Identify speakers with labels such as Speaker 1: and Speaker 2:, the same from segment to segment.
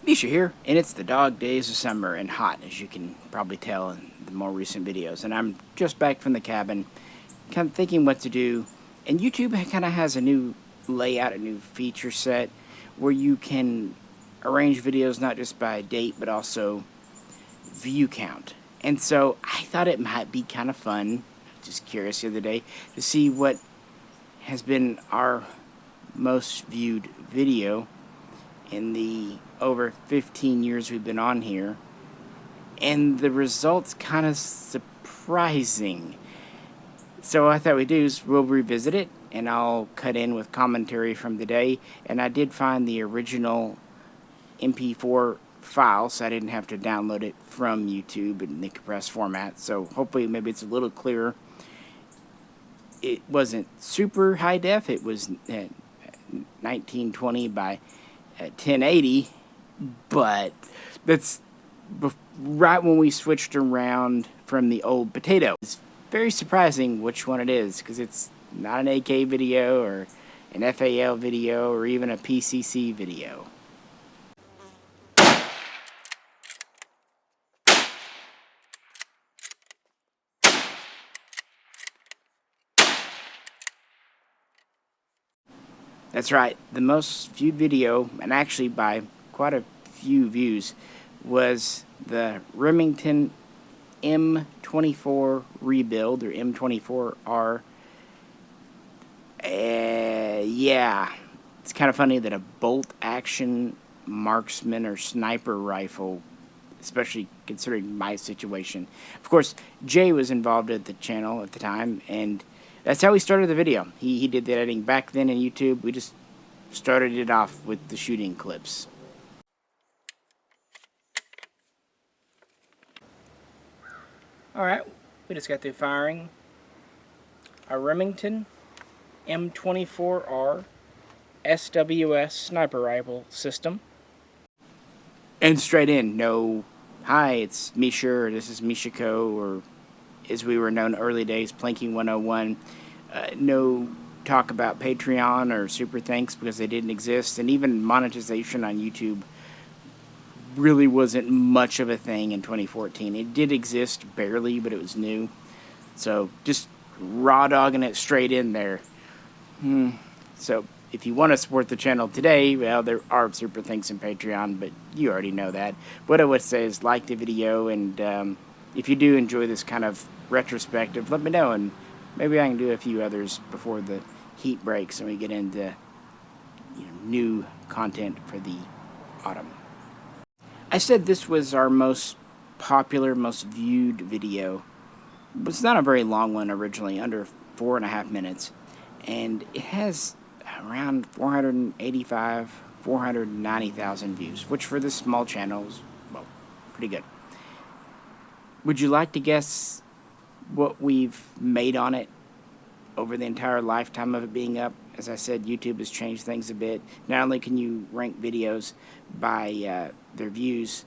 Speaker 1: Misha here, and it's the dog days of summer and hot, as you can probably tell in the more recent videos. And I'm just back from the cabin, kind of thinking what to do. And YouTube kind of has a new layout, a new feature set, where you can arrange videos not just by date, but also view count. And so I thought it might be kind of fun, just curious the other day, to see what has been our most viewed video in the over 15 years we've been on here, and the results kind of surprising. So I thought we'd do is we'll revisit it, and I'll cut in with commentary from the day. And I did find the original MP4 file, so I didn't have to download it from YouTube in the compressed format, so hopefully maybe it's a little clearer. It wasn't super high def, it was 1920 by 1080, but that's right when we switched around from the old potato. It's very surprising which one it is, because it's not an AK video or an FAL video or even a PCC video. That's right, the most viewed video, and actually by quite a few views, was the Remington M24 rebuild, or M24R. Yeah, it's kind of funny that a bolt-action marksman or sniper rifle, especially considering my situation. Of course, Jay was involved at the channel at the time, and that's how we started the video. He did the editing back then in YouTube. We just started it off with the shooting clips. Alright, we just got through firing a Remington M24R SWS sniper rifle system. And straight in, no, hi, it's Misha, or this is Mishaco, or as we were known early days, Planking 101. No talk about Patreon or super thanks, because they didn't exist, and even monetization on YouTube really wasn't much of a thing in 2014. It did exist barely, but it was new. So just raw dogging it straight in there. So if you want to support the channel today, well, there are super thanks in Patreon, but you already know that. What I would say is like the video, and if you do enjoy this kind of retrospective, let me know, and maybe I can do a few others before the heat breaks and we get into new content for the autumn. I said this was our most popular, most viewed video. It's not a very long one originally, under 4.5 minutes, and it has around 490,000 views, which for this small channel is, well, pretty good. Would you like to guess what we've made on it over the entire lifetime of it being up? As I said, YouTube has changed things a bit. Not only can you rank videos by their views,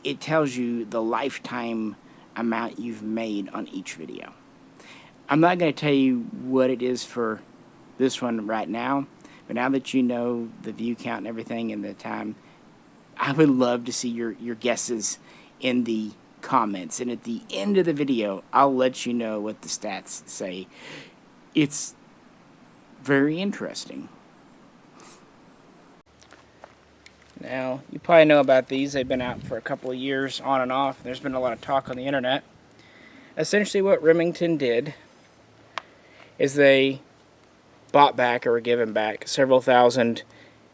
Speaker 1: it tells you the lifetime amount you've made on each video. I'm not going to tell you what it is for this one right now, but now that you know the view count and everything and the time, I would love to see your guesses in the comments, and at the end of the video I'll let you know what the stats say. It's very interesting. Now, you probably know about these. They've been out for a couple of years on and off. There's been a lot of talk on the internet. Essentially what Remington did is they bought back, or were given back, several thousand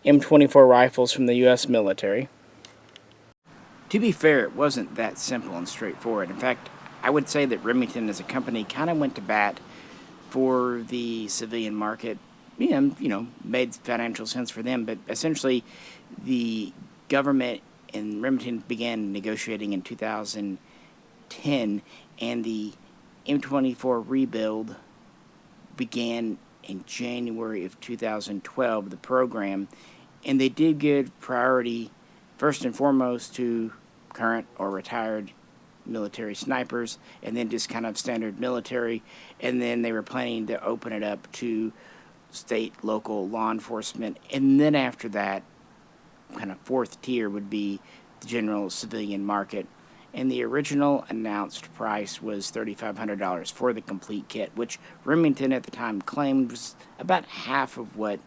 Speaker 1: M24 rifles from the US military. To be fair, it wasn't that simple and straightforward. In fact, I would say that Remington as a company kind of went to bat for the civilian market. Made financial sense for them, but essentially the government and Remington began negotiating in 2010, and the M24 rebuild began in January of 2012, the program, and they did give priority first and foremost to current or retired military snipers, and then just kind of standard military, and then they were planning to open it up to state, local law enforcement, and then after that kind of fourth tier would be the general civilian market. And the original announced price was $3,500 for the complete kit, which Remington at the time claimed was about half of what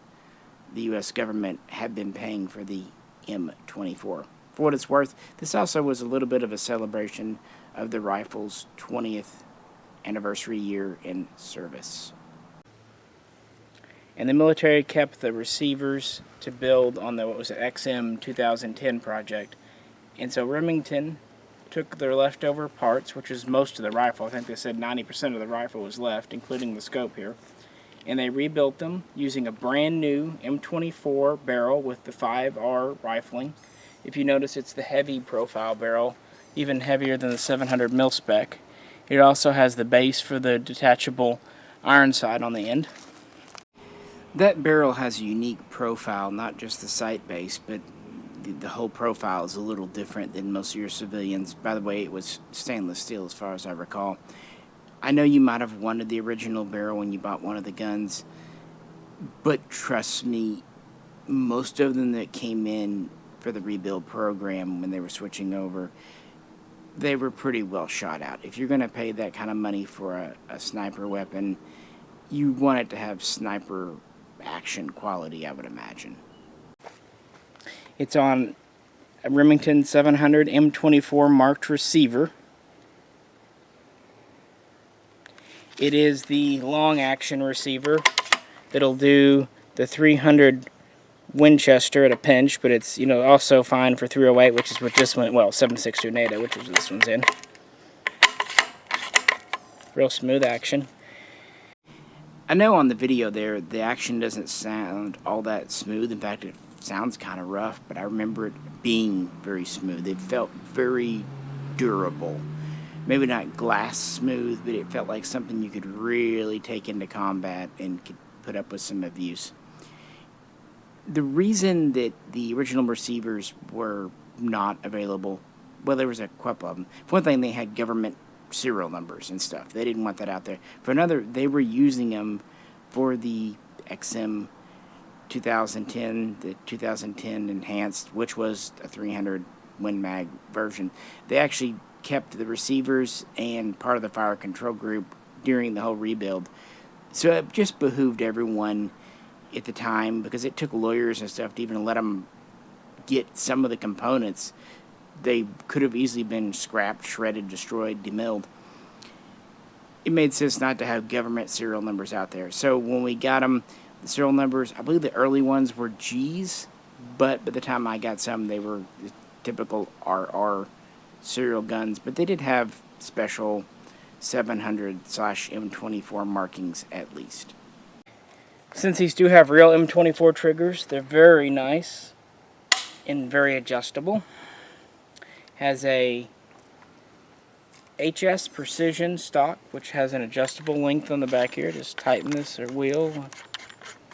Speaker 1: the U.S. government had been paying for the M24. For what it's worth, this also was a little bit of a celebration of the rifle's 20th anniversary year in service. And the military kept the receivers to build on the, what was it, XM 2010 project. And so Remington took their leftover parts, which is most of the rifle. I think they said 90% of the rifle was left, including the scope here. And they rebuilt them using a brand new M24 barrel with the 5R rifling. If you notice, it's the heavy profile barrel, even heavier than the 700 mil spec. It also has the base for the detachable iron sight on the end. That barrel has a unique profile, not just the sight base, but the whole profile is a little different than most of your civilians. By the way, it was stainless steel as far as I recall. I know you might have wanted the original barrel when you bought one of the guns, but trust me, most of them that came in for the rebuild program when they were switching over, they were pretty well shot out. If you're going to pay that kind of money for a sniper weapon, you want it to have sniper action quality, I would imagine. It's on a Remington 700 M24 marked receiver. It is the long action receiver that'll do the 300 Winchester at a pinch, but it's, you know, also fine for 308, which is what this one, well, 7.62 NATO, which is this one's in. Real smooth action. I know on the video there, the action doesn't sound all that smooth. In fact, it sounds kind of rough, but I remember it being very smooth. It felt very durable. Maybe not glass smooth, but it felt like something you could really take into combat and could put up with some abuse. The reason that the original receivers were not available, well, there was a couple of them. For one thing, they had government serial numbers and stuff. They didn't want that out there. For another, they were using them for the XM 2010, the 2010 enhanced, which was a 300 Win Mag version. They actually kept the receivers and part of the fire control group during the whole rebuild. So it just behooved everyone at the time, because it took lawyers and stuff to even let them get some of the components. They could have easily been scrapped, shredded, destroyed, demilled. It made sense not to have government serial numbers out there. So when we got them, the serial numbers, I believe the early ones were G's, but by the time I got some, they were the typical RR serial guns. But they did have special 700/M24 markings at least. Since these do have real M24 triggers, they're very nice and very adjustable. Has a HS Precision stock, which has an adjustable length on the back here. Just tighten this or wheel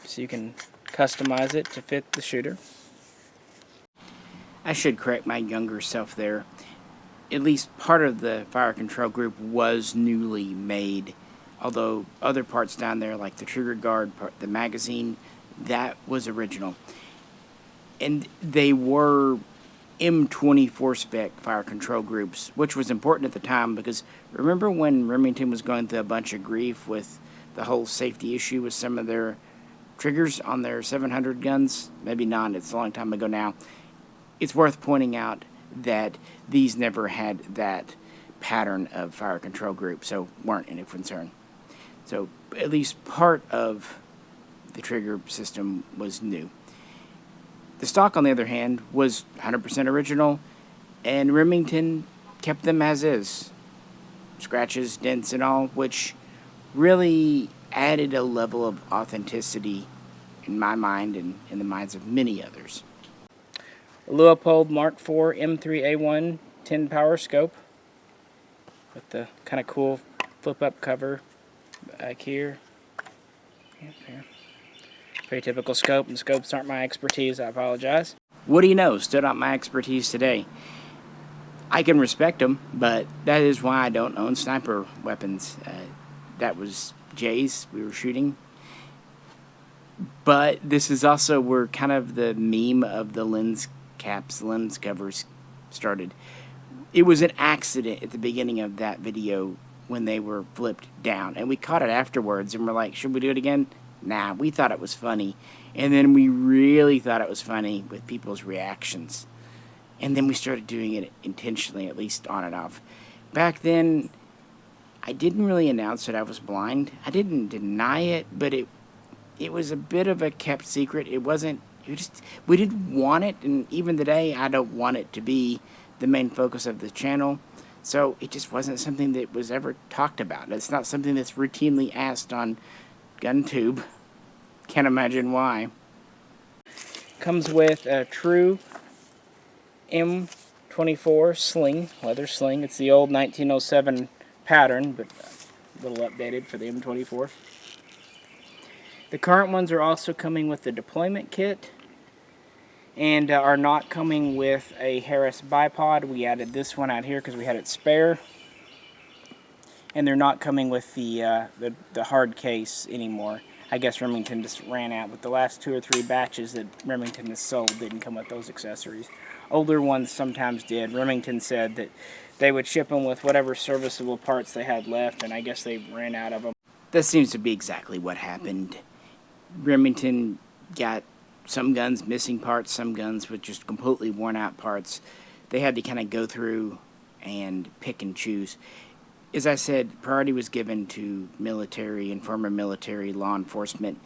Speaker 1: so you can customize it to fit the shooter. I should correct my younger self there. At least part of the fire control group was newly made, although other parts down there, like the trigger guard, the magazine, that was original. And they were M24 spec fire control groups, which was important at the time, because remember when Remington was going through a bunch of grief with the whole safety issue with some of their triggers on their 700 guns? Maybe not, it's a long time ago now. It's worth pointing out that these never had that pattern of fire control group, so weren't any concern. So at least part of the trigger system was new. The stock, on the other hand, was 100% original, and Remington kept them as is. Scratches, dents, and all, which really added a level of authenticity in my mind and in the minds of many others. Leupold Mark IV M3A1 10 power scope with the kind of cool flip-up cover back here. Yep, here. Very typical scope, and scopes aren't my expertise, I apologize. What do you know? Still not my expertise today. I can respect them, but that is why I don't own sniper weapons. That was Jay's, we were shooting. But this is also, we're kind of the meme of the lens caps, lens covers started. It was an accident at the beginning of that video when they were flipped down, and we caught it afterwards, and we're like, should we do it again? Nah, we thought it was funny, and then we really thought it was funny with people's reactions, and then we started doing it intentionally, at least on and off. Back then, I didn't really announce that I was blind. I didn't deny it, but it was a bit of a kept secret. It wasn't, we didn't want it, and even today, I don't want it to be the main focus of the channel. So it just wasn't something that was ever talked about. It's not something that's routinely asked on GunTube. Can't imagine why. Comes with a true M24 sling, leather sling. It's the old 1907 pattern, but a little updated for the M24. The current ones are also coming with the deployment kit, and are not coming with a Harris bipod. We added this one out here because we had it spare, and they're not coming with the hard case anymore. I guess Remington just ran out, but the last 2 or 3 batches that Remington has sold didn't come with those accessories. Older ones sometimes did. Remington said that they would ship them with whatever serviceable parts they had left, and I guess they ran out of them. That seems to be exactly what happened. Remington got some guns missing parts, some guns with just completely worn out parts. They had to kind of go through and pick and choose. As I said, priority was given to military and former military law enforcement.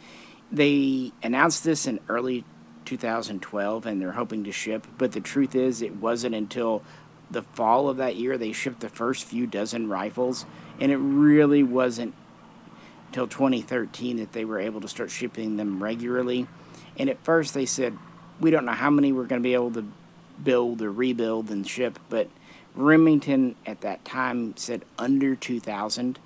Speaker 1: They announced this in early 2012 and they're hoping to ship, but the truth is it wasn't until the fall of that year they shipped the first few dozen rifles, and it really wasn't until 2013 that they were able to start shipping them regularly. And at first they said, we don't know how many we're going to be able to build or rebuild and ship, but Remington at that time said under 2,000.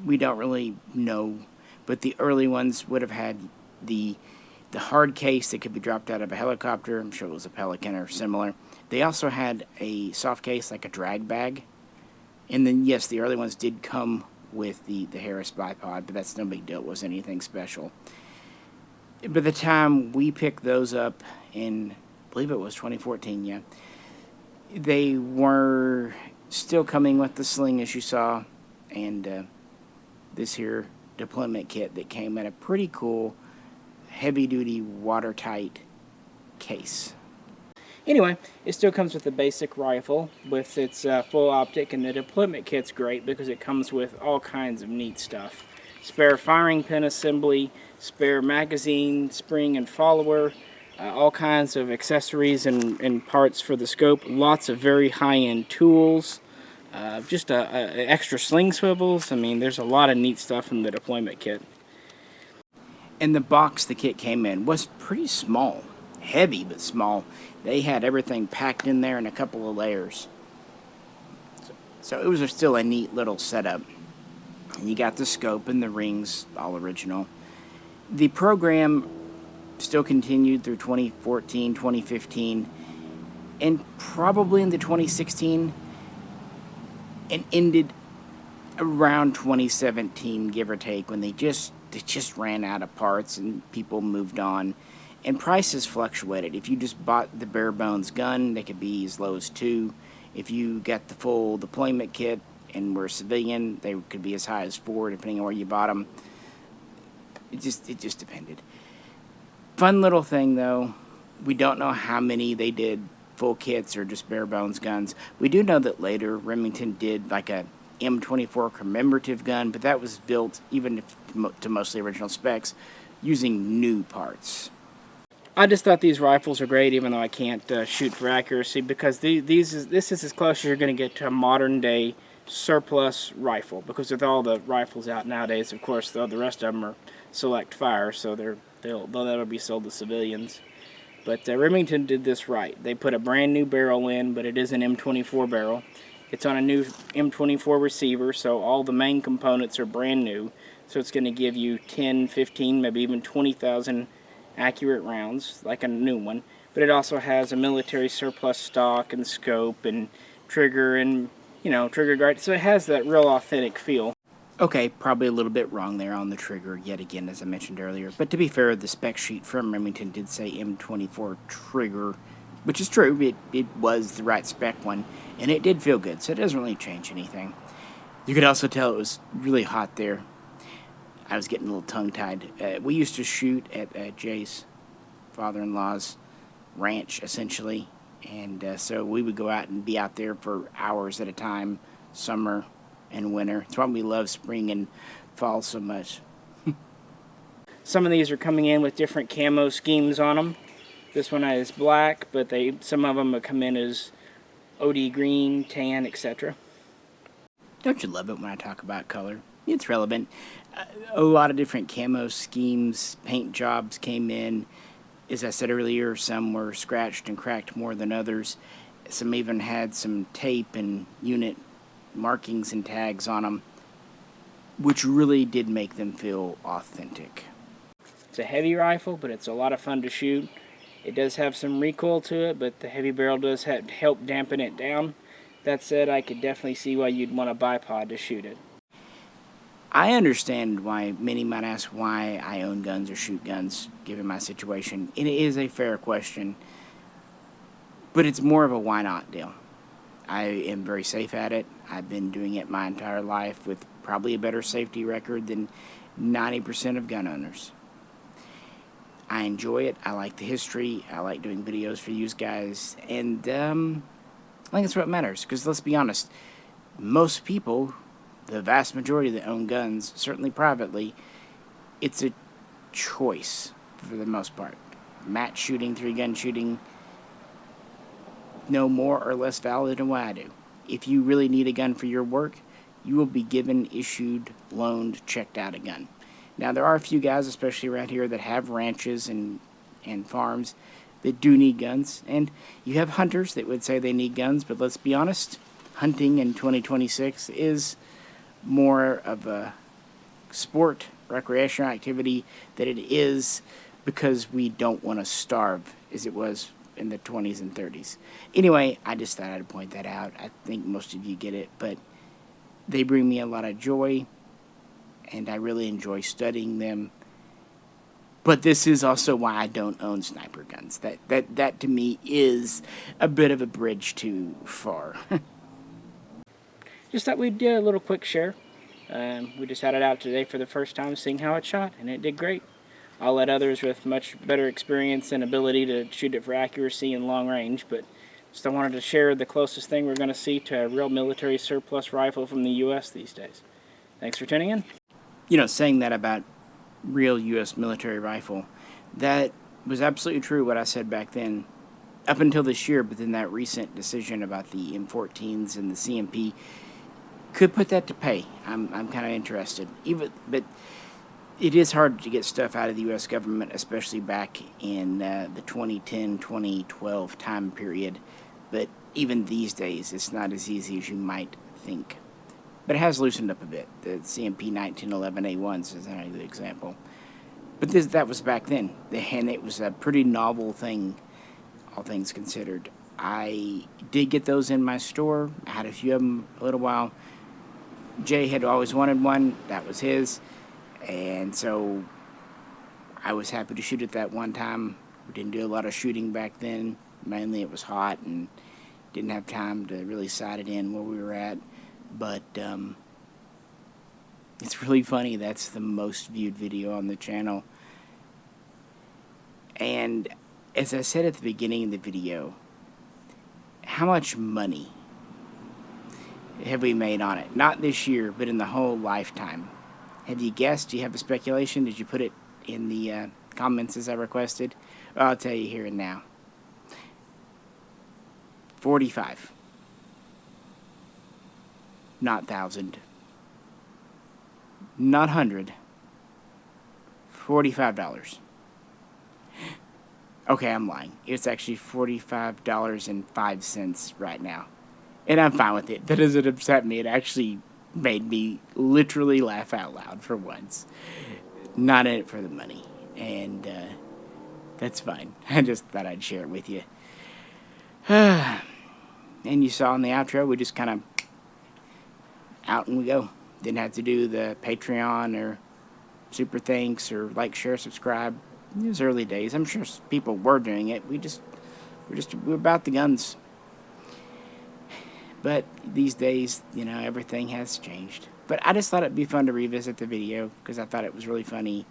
Speaker 1: We don't really know, but the early ones would have had the hard case that could be dropped out of a helicopter. I'm sure it was a Pelican or similar. They also had a soft case like a drag bag. And then, yes, the early ones did come with the Harris bipod, but that's no big deal. It wasn't anything special. By the time we picked those up in, I believe it was 2014, yeah, they were still coming with the sling, as you saw, and this here deployment kit that came in a pretty cool, heavy-duty, watertight case. Anyway, it still comes with a basic rifle with its full optic, and the deployment kit's great because it comes with all kinds of neat stuff. Spare firing pin assembly, spare magazine, spring and follower, all kinds of accessories and parts for the scope, lots of very high-end tools, just extra sling swivels. I mean, there's a lot of neat stuff in the deployment kit. And the box the kit came in was pretty small, heavy but small. They had everything packed in there in a couple of layers. So it was still a neat little setup. And you got the scope and the rings, all original. The program still continued through 2014, 2015, and probably into 2016, and ended around 2017, give or take, when they just ran out of parts and people moved on. And prices fluctuated. If you just bought the bare bones gun, they could be as low as $2. If you got the full deployment kit and were a civilian, they could be as high as $4, depending on where you bought them. It just depended. Fun little thing though, we don't know how many they did full kits or just bare bones guns. We do know that later Remington did like a M24 commemorative gun, but that was built even to mostly original specs using new parts. I just thought these rifles are great, even though I can't shoot for accuracy, because this is as close as you're going to get to a modern day surplus rifle, because with all the rifles out nowadays, of course, the rest of them are select fire, so that'll be sold to civilians. But Remington did this right. They put a brand new barrel in, but it is an M24 barrel. It's on a new M24 receiver, so all the main components are brand new. So it's going to give you 10, 15, maybe even 20,000 accurate rounds, like a new one. But it also has a military surplus stock and scope and trigger and, trigger guard. So it has that real authentic feel. Okay, probably a little bit wrong there on the trigger, yet again, as I mentioned earlier. But to be fair, the spec sheet from Remington did say M24 trigger, which is true. It was the right spec one, and it did feel good, so it doesn't really change anything. You could also tell it was really hot there. I was getting a little tongue-tied. We used to shoot at Jay's father-in-law's ranch, essentially, and so we would go out and be out there for hours at a time, summer and winter. It's why we love spring and fall so much. Some of these are coming in with different camo schemes on them. This one is black, but some of them will come in as OD green, tan, etc. Don't you love it when I talk about color? It's relevant. A lot of different camo schemes, paint jobs came in. As I said earlier, some were scratched and cracked more than others. Some even had some tape and unit markings and tags on them, which really did make them feel authentic. It's a heavy rifle, but it's a lot of fun to shoot. It does have some recoil to it, but the heavy barrel does help dampen it down. That said, I could definitely see why you'd want a bipod to shoot it. I understand why many might ask why I own guns or shoot guns, given my situation. And it is a fair question, but it's more of a why not deal. I am very safe at it. I've been doing it my entire life with probably a better safety record than 90% of gun owners. I enjoy it. I like the history. I like doing videos for you guys. And I think that's what matters. Because let's be honest, most people, the vast majority that own guns, certainly privately, it's a choice for the most part. Match shooting, 3-gun shooting, no more or less valid than what I do. If you really need a gun for your work, you will be given, issued, loaned, checked out a gun. Now, there are a few guys, especially around here, that have ranches and farms that do need guns. And you have hunters that would say they need guns, but let's be honest, hunting in 2026 is more of a sport, recreational activity than it is because we don't want to starve as it was in the 20s and 30s. Anyway, I just thought I'd point that out. I think most of you get it, but they bring me a lot of joy, and I really enjoy studying them. But this is also why I don't own sniper guns. That to me is a bit of a bridge too far. Just thought we'd do a little quick share. We just had it out today for the first time, seeing how it shot, and it did great. I'll let others with much better experience and ability to shoot it for accuracy and long range, but just I wanted to share the closest thing we're going to see to a real military surplus rifle from the U.S. these days. Thanks for tuning in. You know, saying that about real U.S. military rifle, that was absolutely true what I said back then, up until this year, but then that recent decision about the M14s and the CMP could put that to pay. I'm kind of interested. But it is hard to get stuff out of the U.S. government, especially back in the 2010-2012 time period. But even these days, it's not as easy as you might think. But it has loosened up a bit. The CMP 1911A1s is another example. But that was back then, and it was a pretty novel thing, all things considered. I did get those in my store. I had a few of them a little while. Jay had always wanted one. That was his. And so I was happy to shoot it that one time. We didn't do a lot of shooting back then. Mainly it was hot and didn't have time to really sight it in where we were at. But it's really funny. That's the most viewed video on the channel. And as I said at the beginning of the video, how much money have we made on it? Not this year, but in the whole lifetime. Have you guessed? Do you have a speculation? Did you put it in the comments as I requested? Well, I'll tell you here and now. 45. Not 1,000. Not 100. $45. Okay, I'm lying. It's actually $45.05 right now. And I'm fine with it. That doesn't upset me. It actually made me literally laugh out loud for once. Not in it for the money. And that's fine. I just thought I'd share it with you. And you saw in the outro, we just kind of out and we go. Didn't have to do the Patreon or super thanks or like, share, subscribe. It was early days. I'm sure people were doing it. We're about the guns. But these days, everything has changed. But I just thought it'd be fun to revisit the video because I thought it was really funny.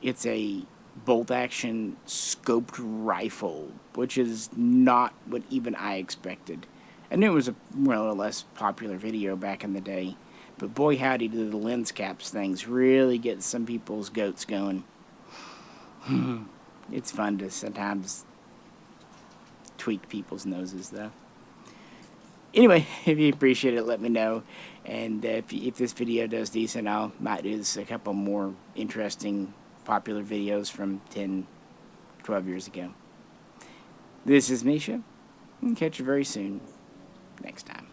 Speaker 1: It's a bolt-action scoped rifle, which is not what even I expected. I knew it was a more or less popular video back in the day, but boy howdy do the lens caps things really get some people's goats going. It's fun to sometimes tweak people's noses, though. Anyway, if you appreciate it, let me know. And if this video does decent, I might do this a couple more interesting, popular videos from 10, 12 years ago. This is Misha. Catch you very soon next time.